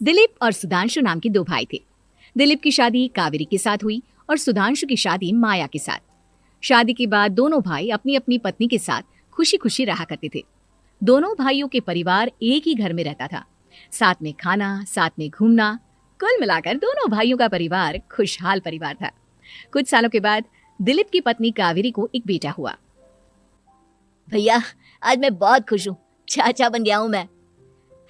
दिलीप और सुधांशु नाम के दो भाई थे। दिलीप की शादी कावेरी के साथ हुई और सुधांशु की शादी माया के साथ। शादी के बाद दोनों भाई अपनी अपनी पत्नी के साथ खुशी खुशी रहा करते थे। दोनों भाइयों के परिवार एक ही घर में रहता था, साथ में खाना, साथ में घूमना। कुल मिलाकर दोनों भाइयों का परिवार खुशहाल परिवार था। कुछ सालों के बाद दिलीप की पत्नी कावेरी को एक बेटा हुआ। भैया, आज मैं बहुत खुश हूँ, चाचा बन गया हूँ मैं।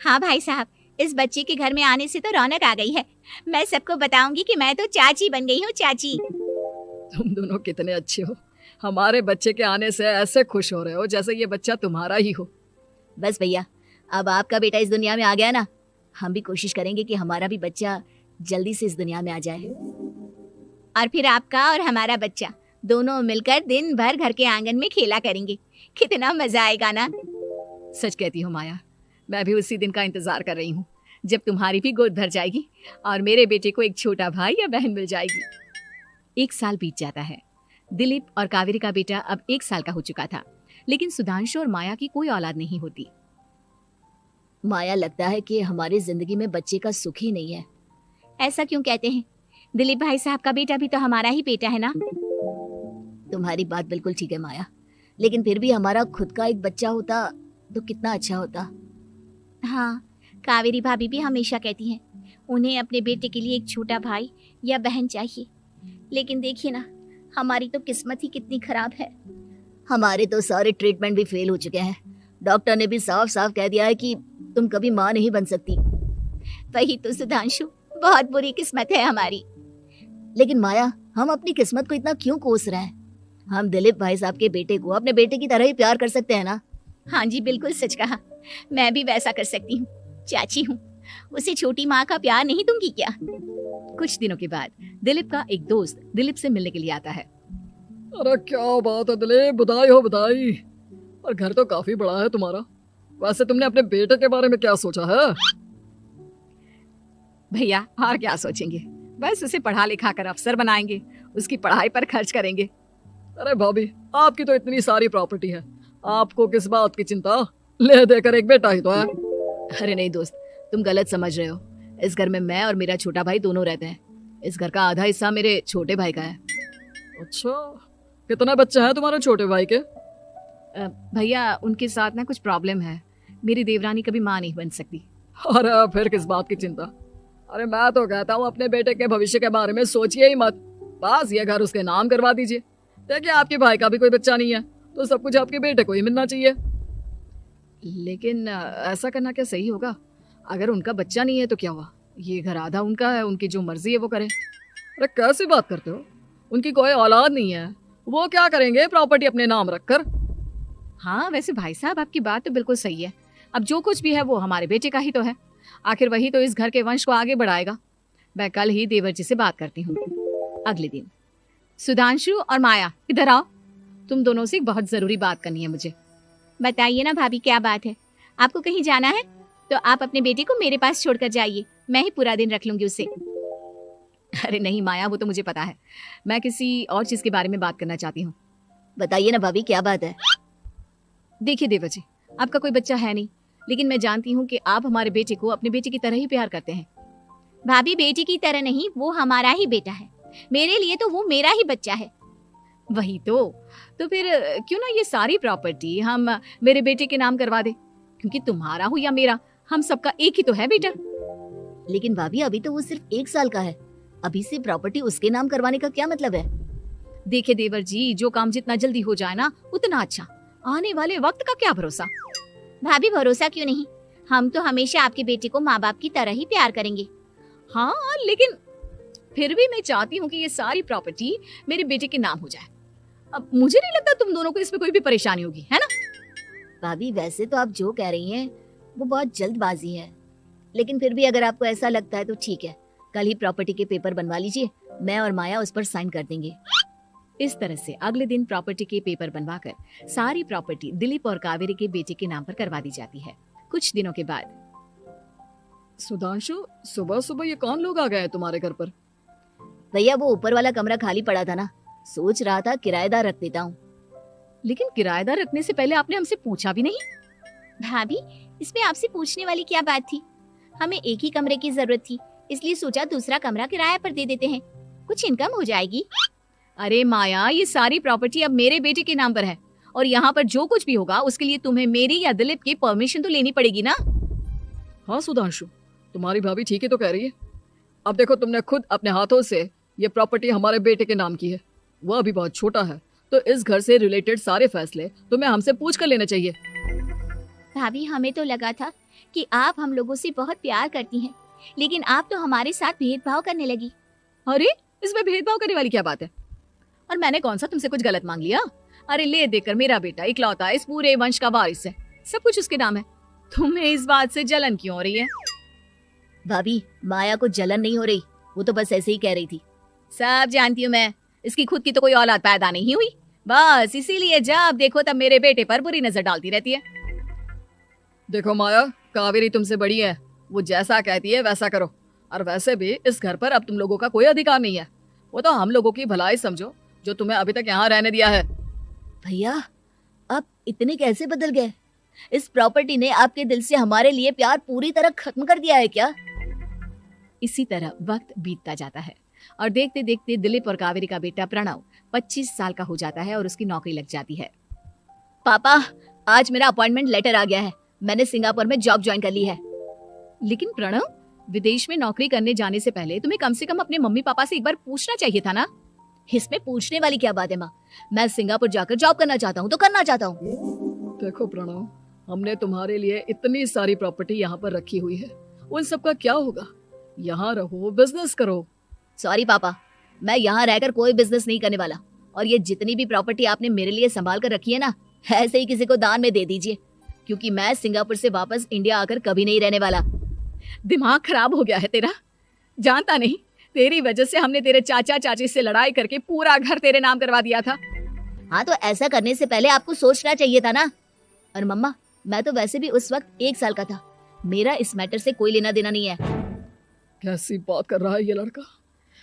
हाँ भाई साहब, इस बच्चे के घर में आने से तो रौनक आ गई है। मैं सबको बताऊंगी कि मैं तो चाची बन गई हूँ, चाची। तुम दोनों कितने अच्छे हो, हमारे बच्चे के आने से ऐसे खुश हो रहे हो जैसे ये बच्चा तुम्हारा ही हो। बस भैया, अब आपका बेटा इस दुनिया में आ गया ना, हम भी कोशिश करेंगे कि हमारा भी बच्चा जल्दी से इस दुनिया में आ जाए। और फिर आपका और हमारा बच्चा दोनों मिलकर दिन भर घर के आंगन में खेला करेंगे। कितना मजा आएगा ना। सच कहती हूँ माया, मैं भी उसी दिन का इंतजार कर रही हूँ जब तुम्हारी भी गोद भर जाएगी और मेरे बेटे को एक छोटा भाई या बहन मिल जाएगी। 1 साल बीत जाता है। दिलीप और कावेरी का बेटा अब 1 साल का हो चुका था, लेकिन सुधांशु और माया की कोई औलाद नहीं होती। माया, लगता है कि हमारी जिंदगी में बच्चे का सुख ही नहीं है। ऐसा क्यों कहते हैं? दिलीप भाई साहब का बेटा भी तो हमारा ही बेटा है ना। तुम्हारी बात बिल्कुल ठीक है माया, लेकिन फिर भी हमारा खुद का एक बच्चा होता तो कितना अच्छा होता। हाँ, कावेरी भाभी भी हमेशा कहती हैं उन्हें अपने बेटे के लिए एक छोटा भाई या बहन चाहिए। लेकिन देखिए ना, हमारी तो किस्मत ही कितनी खराब है। हमारे तो सारे ट्रीटमेंट भी फेल हो चुके हैं। डॉक्टर ने भी साफ साफ कह दिया है कि तुम कभी माँ नहीं बन सकती। वही तो सुधांशु, बहुत बुरी किस्मत है हमारी। लेकिन माया, हम अपनी किस्मत को इतना क्यों कोस रहे हैं? हम दिलीप भाई साहब के बेटे को अपने बेटे की तरह ही प्यार कर सकते हैं ना। हाँ जी, बिल्कुल सच कहा। मैं भी वैसा कर सकती हूँ। चाची हूँ, उसे छोटी माँ का प्यार नहीं दूंगी क्या? कुछ दिनों के बाद दिलीप का एक दोस्त दिलीप से मिलने के लिए आता है। अरे क्या बात है दिलीप, बधाई हो बधाई। और घर तो काफी बड़ा है तुम्हारा। वैसे तुमने अपने बेटे के बारे में क्या सोचा है? भैया, और क्या सोचेंगे, बस उसे पढ़ा लिखा कर अफसर बनाएंगे, उसकी पढ़ाई पर खर्च करेंगे। अरे भाभी, आपकी तो इतनी सारी प्रॉपर्टी है, आपको किस बात की चिंता? ले देकर एक बेटा ही तो है। अरे नहीं दोस्त, तुम गलत समझ रहे हो। इस घर में मैं और मेरा छोटा भाई दोनों रहते हैं। इस घर का आधा हिस्सा मेरे छोटे भाई का है। अच्छा, कितने बच्चे हैं तुम्हारे छोटे भाई के? भैया, उनके साथ ना कुछ प्रॉब्लम है। मेरी देवरानी कभी माँ नहीं बन सकती। अरे फिर किस बात की चिंता? अरे मैं तो कहता हूँ अपने बेटे के भविष्य के बारे में सोचिए ही मत। बस ये घर उसके नाम करवा दीजिए। देखिए, आपके भाई का भी कोई बच्चा नहीं है तो सब कुछ आपके बेटे को ही मिलना चाहिए। लेकिन ऐसा करना क्या सही होगा? अगर उनका बच्चा नहीं है तो क्या हुआ? ये घर आधा उनका है, उनकी जो मर्जी है वो करें। अरे कैसे बात करते हो? उनकी कोई औलाद नहीं है, वो क्या करेंगे प्रॉपर्टी अपने नाम रखकर? हाँ, वैसे भाई साहब आपकी बात तो बिल्कुल सही है। अब जो कुछ भी है वो हमारे बेटे का ही तो है। आखिर वही तो इस घर के वंश को आगे बढ़ाएगा। मैं कल ही देवर जी से बात करती हूँ। अगले दिन सुधांशु और माया, इधर आओ। तुम दोनों से एक बहुत जरूरी बात करनी है मुझे। बताइए ना भाभी, क्या बात है? आपको कहीं जाना है तो आप अपने बेटे को मेरे पास छोड़कर जाइए, मैं ही पूरा दिन रख लूंगी उसे। अरे नहीं माया, वो तो मुझे पता है। मैं किसी और चीज के बारे में बात करना चाहती हूँ। बताइए ना भाभी, क्या बात है? देखिए देवर जी, आपका कोई बच्चा है नहीं, लेकिन मैं जानती हूँ कि आप हमारे बेटे को अपने बेटे की तरह ही प्यार करते हैं। भाभी, बेटी की तरह नहीं, वो हमारा ही बेटा है। मेरे लिए तो वो मेरा ही बच्चा है। वही तो फिर क्यों ना ये सारी प्रॉपर्टी हम मेरे बेटे के नाम करवा दे, क्योंकि तुम्हारा हो या मेरा, हम सबका एक ही तो है बेटा। लेकिन भाभी, अभी तो वो सिर्फ 1 साल का है। अभी से प्रॉपर्टी उसके नाम करवाने का क्या मतलब है? देखिए देवर जी, जो काम जितना जल्दी हो जाए ना उतना अच्छा। आने वाले वक्त का क्या भरोसा। भाभी, भरोसा क्यों नहीं, हम तो हमेशा आपके बेटे को माँ बाप की तरह ही प्यार करेंगे। हाँ, लेकिन फिर भी मैं चाहती हूँ कि ये सारी प्रॉपर्टी मेरे बेटे के नाम हो जाए। अब मुझे नहीं लगता तुम दोनों को इसमें कोई भी परेशानी होगी, है ना? भाभी, वैसे तो आप जो कह रही हैं वो बहुत जल्दबाजी है, लेकिन फिर भी अगर आपको ऐसा लगता है तो ठीक है, कल ही प्रॉपर्टी के पेपर बनवा लीजिए, मैं और माया उस पर साइन कर देंगे। इस तरह से अगले दिन प्रॉपर्टी के पेपर बनवाकर सारी प्रॉपर्टी दिलीप और कावेरी के बेटे के नाम पर करवा दी जाती है। कुछ दिनों के बाद सुधांशु, सुबह सुबह ये कौन लोग आ गए हैं तुम्हारे घर पर? भैया, वो ऊपर वाला कमरा खाली पड़ा था ना, सोच रहा था किराएदार रख देता हूँ। लेकिन किराएदार रखने से पहले आपने हमसे पूछा भी नहीं। भाभी, इसमें आपसे पूछने वाली क्या बात थी? हमें एक ही कमरे की जरूरत थी, इसलिए सोचा दूसरा कमरा किराए पर दे देते हैं, कुछ इनकम हो जाएगी। अरे माया, ये सारी प्रॉपर्टी अब मेरे बेटे के नाम पर है और यहाँ पर जो कुछ भी होगा उसके लिए तुम्हें मेरी या दिलीप की परमिशन तो लेनी पड़ेगी ना। हाँ सुधांशु, तुम्हारी भाभी ठीक ही तो कह रही है। अब देखो, तुमने खुद अपने हाथों से ये प्रॉपर्टी हमारे बेटे के नाम की है, वो अभी बहुत छोटा है, तो इस घर से रिलेटेड सारे फैसले तुम्हें हमसे पूछ कर लेने चाहिए। भाभी, हमें तो लगा था कि आप हम लोगों से बहुत प्यार करती हैं, लेकिन आप तो हमारे साथ भेदभाव करने लगी। अरे, इसमें भेदभाव करने वाली क्या बात है? और मैंने कौन सा तुमसे कुछ गलत मांग लिया? अरे ले देकर मेरा बेटा इकलौता इस पूरे वंश का वारिस है, सब कुछ उसके नाम है। तुम्हें इस बात से जलन क्यों हो रही है? भाभी, माया को जलन नहीं हो रही, वो तो बस ऐसे ही कह रही थी। सब जानती हूँ मैं, इसकी खुद की तो कोई औलाद पैदा नहीं हुई, बस इसीलिए जब देखो तब मेरे बेटे पर बुरी नजर डालती रहती है। देखो माया, कावेरी तुमसे बड़ी है, वो जैसा कहती है वैसा करो। और वैसे भी इस घर पर अब तुम लोगों का कोई अधिकार नहीं है, वो तो हम लोगों की भलाई समझो जो तुम्हें अभी तक यहाँ रहने दिया है। भैया, आप इतने कैसे बदल गए? इस प्रॉपर्टी ने आपके दिल से हमारे लिए प्यार पूरी तरह खत्म कर दिया है क्या? इसी तरह वक्त बीतता जाता है और देखते देखते दिलीप और कावेरी का बेटा प्रणव 25 साल का हो जाता है और उसकी नौकरी लग जाती है। पापा, आज मेरा अपॉइंटमेंट लेटर आ गया है, मैंने सिंगापुर में जॉब ज्वाइन कर ली है। लेकिन प्रणव, विदेश में नौकरी करने जाने से पहले तुम्हें कम से कम अपने मम्मी पापा से एक बार पूछना चाहिए था ना। इसमें पूछने वाली क्या बात है माँ? मैं सिंगापुर जाकर जॉब करना चाहता हूँ तो करना चाहता हूँ। देखो प्रणव, हमने तुम्हारे लिए इतनी सारी प्रॉपर्टी यहाँ पर रखी हुई है, उन सब का क्या होगा? यहाँ रहो, बिजनेस करो। सॉरी पापा, मैं यहाँ रहकर कोई बिजनेस नहीं करने वाला, और ये जितनी भी प्रॉपर्टी आपने मेरे लिए संभाल कर रखी है ना, ऐसे ही किसी को दान में दे दीजिए, क्योंकि मैं सिंगापुर से वापस इंडिया आकर कभी नहीं रहने वाला। दिमाग खराब हो गया है तेरा? जानता नहीं, तेरी वजह से हमने तेरे चाचा चाची से लड़ाई करके पूरा घर तेरे नाम करवा दिया था। हाँ, तो ऐसा करने से पहले आपको सोचना चाहिए था ना। और मम्मा, मैं तो वैसे भी उस वक्त 1 साल का था, मेरा इस मैटर से कोई लेना देना नहीं है। कैसी बात कर रहा है ये लड़का?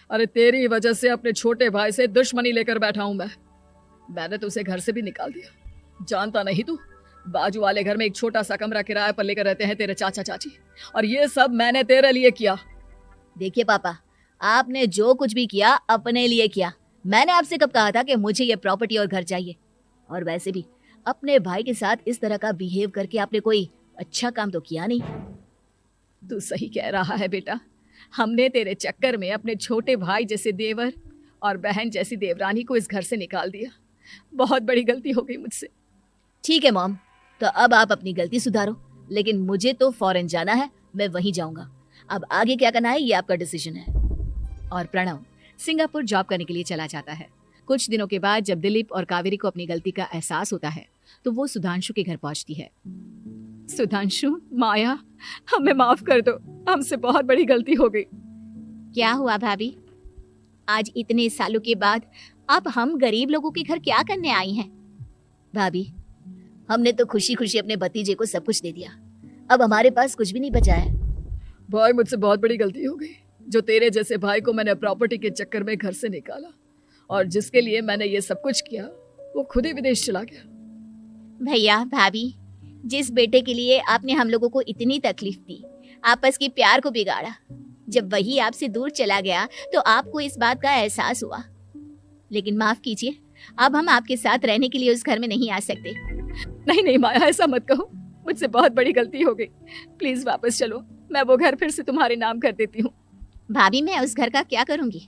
अरे तेरी वजह से अपने छोटे भाई से दुश्मनी लेकर बैठा हूं मैंने तो उसे घर से भी निकाल दिया। जानता नहीं तू, बाजू वाले घर में एक छोटा सा कमरा किराए पर लेकर रहते हैं तेरे चाचा चाची, और ये सब मैंने तेरे लिए किया। देखिए पापा, आपने जो कुछ भी किया अपने लिए किया। मैंने आपसे कब कहा था कि मुझे ये प्रॉपर्टी और घर चाहिए? और वैसे भी अपने भाई के साथ इस तरह का बिहेव करके आपने कोई अच्छा काम तो किया नहीं। तू सही कह रहा है बेटा, हमने तेरे चक्कर में अपने छोटे भाई जैसे देवर और बहन जैसी देवरानी को इस घर से निकाल दिया। बहुत बड़ी गलती हो गई मुझसे। ठीक है मॉम, तो अब आप अपनी गलती सुधारो, लेकिन मुझे तो फॉरेन जाना है, मैं वहीं जाऊंगा। अब आगे क्या करना है ये आपका डिसीजन है। और प्रणव सिंगापुर जॉब करने के लिए चला जाता है। कुछ दिनों के बाद जब दिलीप और कावेरी को अपनी गलती का एहसास होता है तो वो सुधांशु के घर पहुंचती है। सुधांशु, माया, हमें माफ कर दो, हमसे बहुत बड़ी गलती हो गई। क्या हुआ भाभी? आज इतने सालों के बाद अब हम गरीब लोगों के घर क्या करने आई हैं? भाभी, हमने तो खुशी खुशी अपने भतीजे को सब कुछ दे दिया, अब हमारे पास कुछ भी नहीं बचा है। भाई, मुझसे बहुत बड़ी गलती हो गई, जो तेरे जैसे भाई को मैंने प्रॉपर्टी के चक्कर में घर से निकाला, और जिसके लिए मैंने ये सब कुछ किया वो खुद ही विदेश चला गया। भैया भाभी, जिस बेटे के लिए आपने हम लोगों को इतनी तकलीफ दी, आपस के प्यार को बिगाड़ा, जब वही आपसे दूर चला गया तो आपको इस बात का एहसास हुआ। लेकिन माफ कीजिए, अब हम आपके साथ रहने के लिए उस घर में नहीं आ सकते। नहीं नहीं माया, ऐसा मत कहो, मुझसे बहुत बड़ी गलती हो गई, प्लीज वापस चलो, मैं वो घर फिर से तुम्हारे नाम कर देती हूँ। भाभी, मैं उस घर का क्या करूंगी?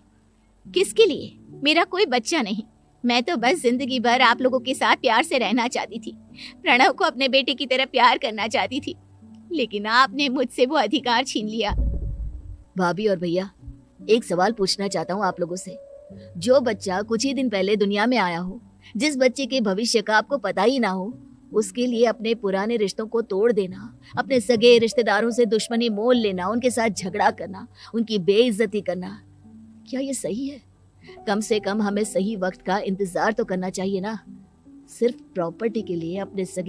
किसके लिए? मेरा कोई बच्चा नहीं, मैं तो बस जिंदगी भर आप लोगों के साथ प्यार से रहना चाहती थी, प्रणव को अपने बेटे की तरह प्यार करना चाहती थी, लेकिन आपने मुझसे वो अधिकार छीन लिया। भाभी और भैया, एक सवाल पूछना चाहता हूँ आप लोगों से। जो बच्चा कुछ ही दिन पहले दुनिया में आया हो, जिस बच्चे के भविष्य का आपको पता ही ना हो, उसके लिए अपने पुराने रिश्तों को तोड़ देना, अपने सगे रिश्तेदारों से दुश्मनी मोल लेना, उनके साथ झगड़ा करना, उनकी बेइज्जती करना, क्या ये सही है? कम से कम हमें सही वक्त का इंतजार तो करना चाहिए ना। सिर्फ प्रॉपर्टी के लिए अपने सगे